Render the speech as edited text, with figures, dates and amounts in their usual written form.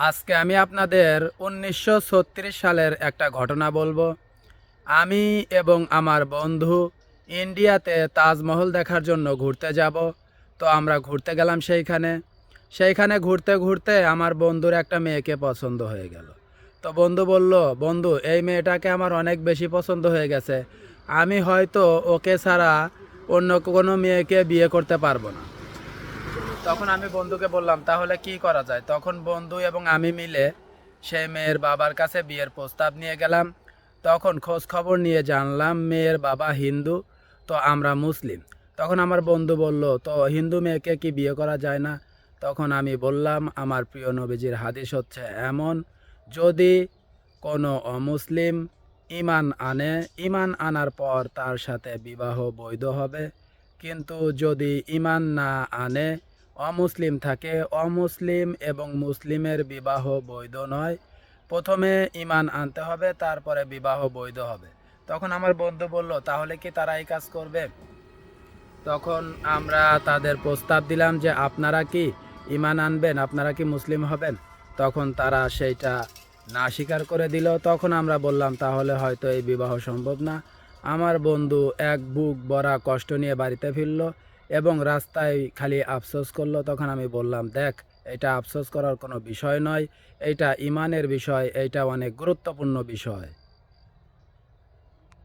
আজকে আমি আপনাদের 1936 সালের একটা ঘটনা বলবো। আমি এবং আমার বন্ধু ইন্ডিয়াতে তাজমহল দেখার জন্য ঘুরতে যাব। তো আমরা ঘুরতে গেলাম সেইখানে ঘুরতে ঘুরতে আমার বন্ধুর একটা মেয়েকে পছন্দ হয়ে গেল। তো বন্ধু বলল, বন্ধু এই মেয়েটাকে আমার অনেক বেশি পছন্দ হয়ে গেছে, আমি হয়তো ওকে ছাড়া অন্য কোনো মেয়েকে বিয়ে করতে পারবো না। তখন আমি বন্ধুকে বললাম, তাহলে কি করা যায়? তখন বন্ধু এবং আমি মিলে সেই মেয়ের বাবার কাছে বিয়ের প্রস্তাব নিয়ে গেলাম। তখন খোঁজ খবর নিয়ে জানলাম মেয়ের বাবা হিন্দু, তো আমরা মুসলিম। তখন আমার বন্ধু বলল, তো হিন্দু মেয়েকে কি বিয়ে করা যায় না? তখন আমি বললাম, আমার প্রিয় নবীজির হাদিস হচ্ছে এমন, যদি কোনো অমুসলিম ইমান আনার পর তার সাথে বিবাহ বৈধ হবে, কিন্তু যদি ইমান না আনে, অমুসলিম থাকে, অমুসলিম এবং মুসলিমের বিবাহ বৈধ নয়। প্রথমে ইমান আনতে হবে, তারপরে বিবাহ বৈধ হবে। তখন আমার বন্ধু বলল, তাহলে কি তারা এই কাজ করবে? তখন আমরা তাদের প্রস্তাব দিলাম যে আপনারা কি ইমান আনবেন, আপনারা কি মুসলিম হবেন? তখন তারা সেইটা না স্বীকার করে দিল। তখন আমরা বললাম, তাহলে হয়তো এই বিবাহ সম্ভব না। আমার বন্ধু এক বুক ভরা কষ্ট নিয়ে বাড়িতে ফিরল এবং রাস্তায় খালি আফসোস করলো। তখন আমি বললাম, দেখ, এটা আফসোস করার কোনো বিষয় নয়, এটা ইমানের বিষয়, এইটা অনেক গুরুত্বপূর্ণ বিষয়।